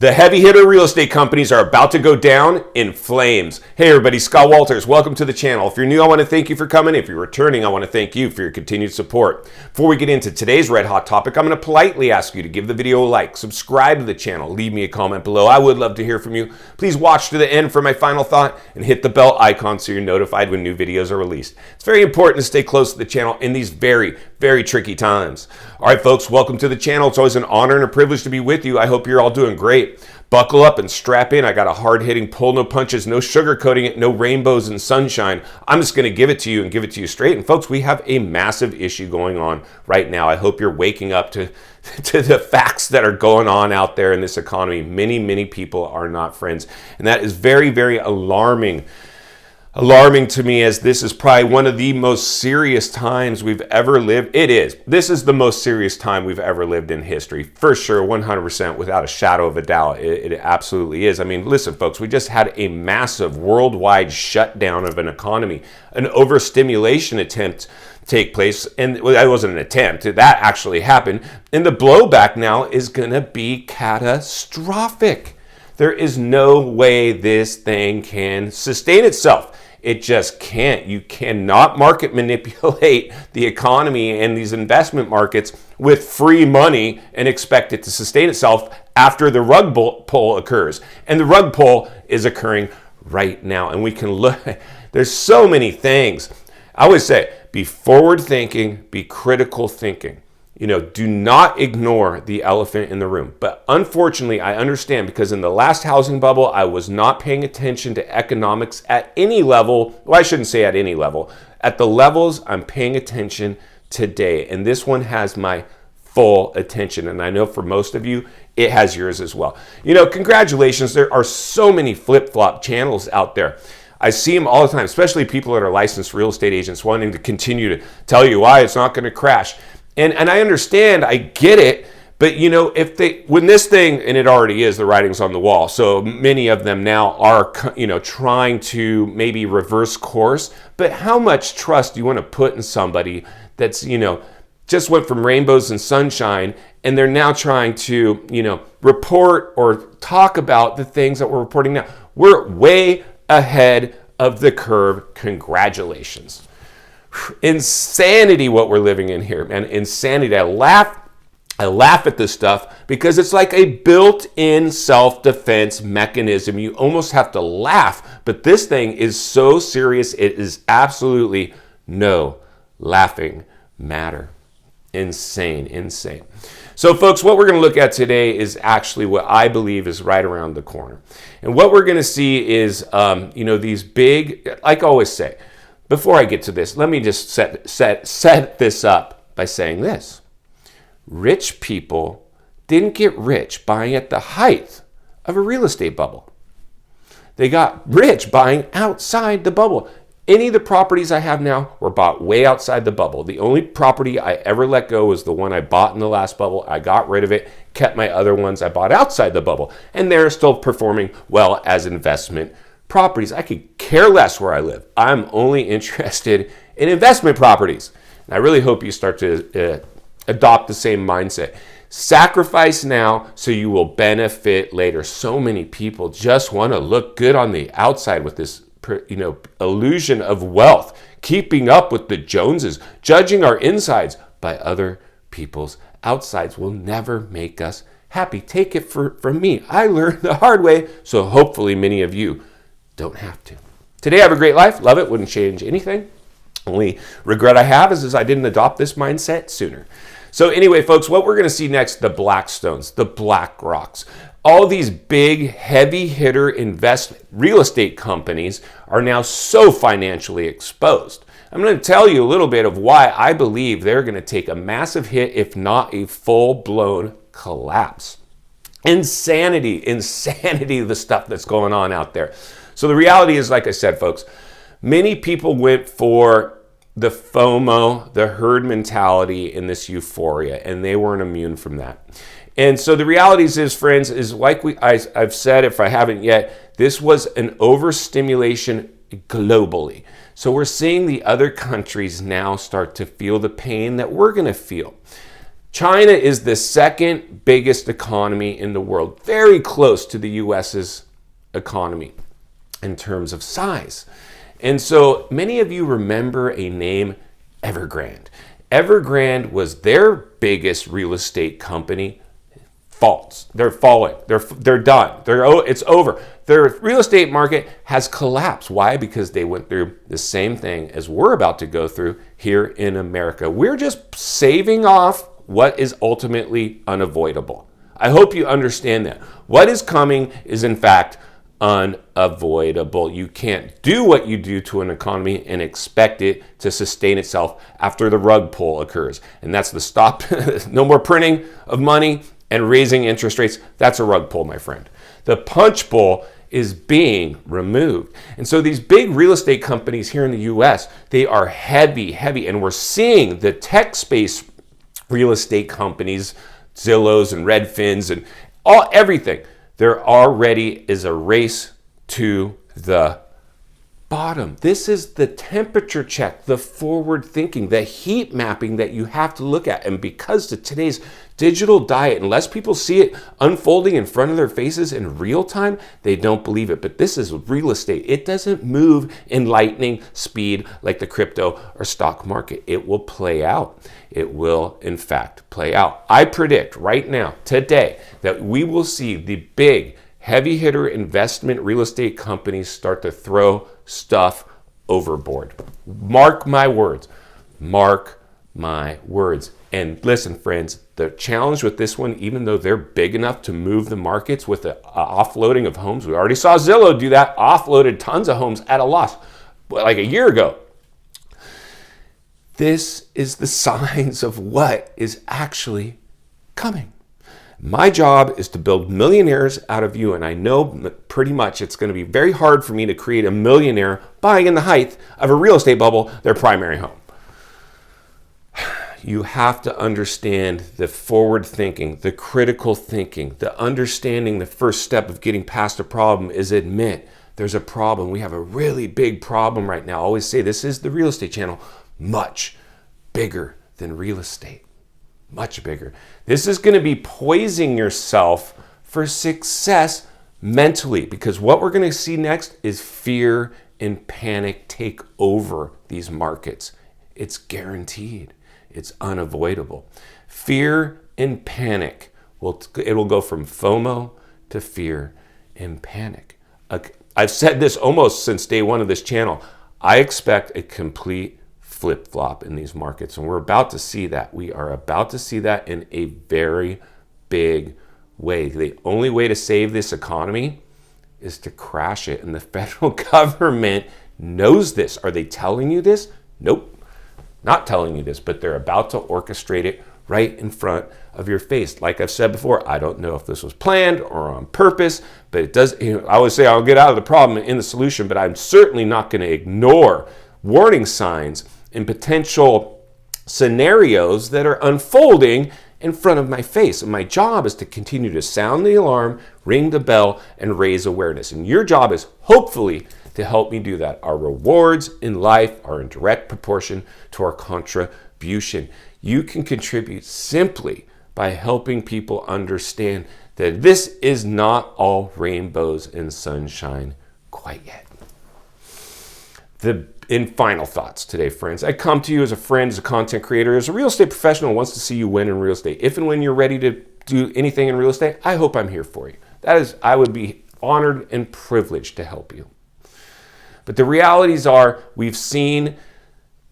The heavy hitter real estate companies are about to go down in flames. Hey everybody, Scott Walters, welcome to the channel. If you're new, I want to thank you for coming. If you're returning, I want to thank you for your continued support. Before we get into today's red hot topic, I'm going to politely ask you to give the video a like, subscribe to the channel, leave me a comment below. I would love to hear from you. Please watch to the end for my final thought and hit the bell icon so you're notified when new videos are released. It's very important to stay close to the channel in these very tricky times. All right, folks, welcome to the channel. It's always an honor and a privilege to be with you. I hope you're all doing great. Buckle up and strap in. I got a hard-hitting pull, no punches, no sugarcoating it, no rainbows and sunshine. I'm just going to give it to you and give it to you straight. And folks, we have a massive issue going on right now. I hope you're waking up to the facts that are going on out there in this economy. Many people are not friends. And that is very alarming to me, as this is probably one of the most serious times we've ever lived. It is. This is the most serious time we've ever lived in history. For sure, 100%, without a shadow of a doubt. It absolutely is. I mean, listen, folks, we just had a massive worldwide shutdown of an economy, an overstimulation attempt take place, and well, that wasn't an attempt. That actually happened. And the blowback now is going to be catastrophic. There is no way this thing can sustain itself. It just can't. You cannot market manipulate the economy and these investment markets with free money and expect it to sustain itself after the rug pull occurs. And the rug pull is occurring right now. And we can look, there's so many things. I always say, be forward thinking, be critical thinking. You know, do not ignore the elephant in the room. But unfortunately, I understand, because in the last housing bubble, I was not paying attention to economics at any level. Well, I shouldn't say at any level. At the levels I'm paying attention today. And this one has my full attention. And I know for most of you, it has yours as well. You know, congratulations. There are so many flip-flop channels out there. I see them all the time, especially people that are licensed real estate agents wanting to continue to tell you why it's not going to crash. And I understand, I get it, but you know, when this thing, and it already is, the writing's on the wall, so many of them now are, you know, trying to maybe reverse course, but how much trust do you want to put in somebody that's, you know, just went from rainbows and sunshine, and they're now trying to, you know, report or talk about the things that we're reporting now? We're way ahead of the curve. Congratulations. Insanity what we're living in here, man. Insanity. I laugh at this stuff because it's like a built-in self-defense mechanism. You almost have to laugh, but this thing is so serious, it is absolutely no laughing matter. Insane. So folks, what we're going to look at today is actually what I believe is right around the corner. And what we're going to see is, you know, these big, like I always say, before I get to this, let me just set this up by saying this. Rich people didn't get rich buying at the height of a real estate bubble. They got rich buying outside the bubble. Any of the properties I have now were bought way outside the bubble. The only property I ever let go was the one I bought in the last bubble. I got rid of it, kept my other ones I bought outside the bubble, and they're still performing well as investment properties. I could care less where I live. I'm only interested in investment properties. And I really hope you start to adopt the same mindset. Sacrifice now so you will benefit later. So many people just want to look good on the outside with this, you know, illusion of wealth, keeping up with the Joneses, judging our insides by other people's outsides will never make us happy. Take it from me. I learned the hard way, so hopefully many of you don't have to. Today, I have a great life. Love it. Wouldn't change anything. Only regret I have is I didn't adopt this mindset sooner. So anyway, folks, what we're going to see next, the Blackstones, the BlackRocks, all these big, heavy hitter real estate companies are now so financially exposed. I'm going to tell you a little bit of why I believe they're going to take a massive hit, if not a full-blown collapse. Insanity, the stuff that's going on out there. So the reality is, like I said, folks, many people went for the FOMO, the herd mentality, and this euphoria, and they weren't immune from that. And so the reality is, friends, is like I've said, if I haven't yet, this was an overstimulation globally. So we're seeing the other countries now start to feel the pain that we're going to feel. China is the second biggest economy in the world, very close to the US's economy in terms of size. And so many of you remember a name, Evergrande. Evergrande was their biggest real estate company. False. They're falling. They're done. It's over. Their real estate market has collapsed. Why? Because they went through the same thing as we're about to go through here in America. We're just saving off what is ultimately unavoidable. I hope you understand that. What is coming is in fact unavoidable. You can't do what you do to an economy and expect it to sustain itself after the rug pull occurs. And that's the stop. No more printing of money and raising interest rates. That's a rug pull, my friend. The punch bowl is being removed. And so these big real estate companies here in the US, they are heavy, and we're seeing the tech space real estate companies, Zillows and Redfins and everything. There already is a race to the bottom. This is the temperature check, the forward thinking, the heat mapping that you have to look at. And because of today's digital diet, unless people see it unfolding in front of their faces in real time, they don't believe it. But this is real estate. It doesn't move in lightning speed like the crypto or stock market. It will play out. It will, in fact, play out. I predict right now, today, that we will see the big heavy hitter investment real estate companies start to throw stuff overboard. Mark my words. Mark my words. And listen, friends, the challenge with this one, even though they're big enough to move the markets with the offloading of homes, we already saw Zillow do that, offloaded tons of homes at a loss like a year ago. This is the signs of what is actually coming. My job is to build millionaires out of you, and I know pretty much it's going to be very hard for me to create a millionaire buying in the height of a real estate bubble their primary home. You have to understand the forward thinking, the critical thinking, the understanding the first step of getting past a problem is admit there's a problem. We have a really big problem right now. I always say this is the real estate channel, much bigger than real estate. Much bigger. This is going to be poising yourself for success mentally, because what we're going to see next is fear and panic take over these markets. It's guaranteed. It's unavoidable. Fear and panic it will go from FOMO to fear and panic. I've said this almost since day one of this channel. I expect a complete flip-flop in these markets, and we're about to see that. We are about to see that in a very big way. The only way to save this economy is to crash it, and the federal government knows this. Are they telling you this? Nope, not telling you this, but they're about to orchestrate it right in front of your face. Like I've said before, I don't know if this was planned or on purpose, but it does. I always say I'll get out of the problem and in the solution, but I'm certainly not going to ignore warning signs and potential scenarios that are unfolding in front of my face. And my job is to continue to sound the alarm, ring the bell, and raise awareness. And your job is hopefully to help me do that. Our rewards in life are in direct proportion to our contribution. You can contribute simply by helping people understand that this is not all rainbows and sunshine quite yet. In final thoughts today, friends, I come to you as a friend, as a content creator, as a real estate professional who wants to see you win in real estate. If and when you're ready to do anything in real estate, I hope I'm here for you. I would be honored and privileged to help you. But the realities are, we've seen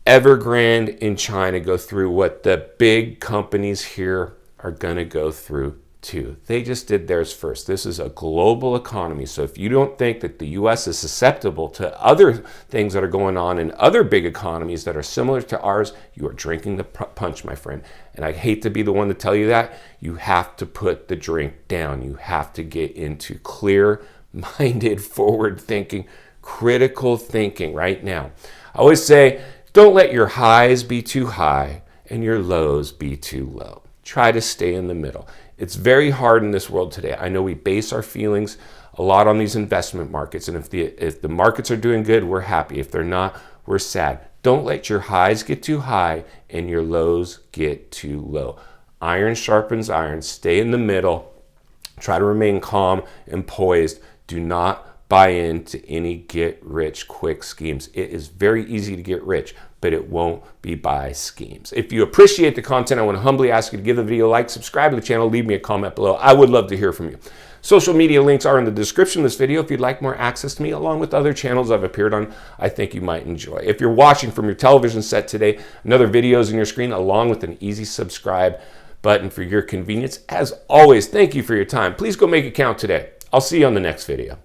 Evergrande in China go through what the big companies here are going to go through too. They just did theirs first. This is a global economy. So if you don't think that the US is susceptible to other things that are going on in other big economies that are similar to ours, you are drinking the punch, my friend. And I hate to be the one to tell you that. You have to put the drink down. You have to get into clear-minded, forward-thinking, critical thinking right now. I always say, don't let your highs be too high and your lows be too low. Try to stay in the middle. It's very hard in this world today. I know we base our feelings a lot on these investment markets, and if the markets are doing good, we're happy. If they're not, we're sad. Don't let your highs get too high and your lows get too low. Iron sharpens iron. Stay in the middle. Try to remain calm and poised. Do not buy into any get-rich-quick schemes. It is very easy to get rich, but it won't be by schemes. If you appreciate the content, I want to humbly ask you to give the video a like, subscribe to the channel, leave me a comment below. I would love to hear from you. Social media links are in the description of this video if you'd like more access to me, along with other channels I've appeared on I think you might enjoy. If you're watching from your television set today, another video is on your screen, along with an easy subscribe button for your convenience. As always, thank you for your time. Please go make it count today. I'll see you on the next video.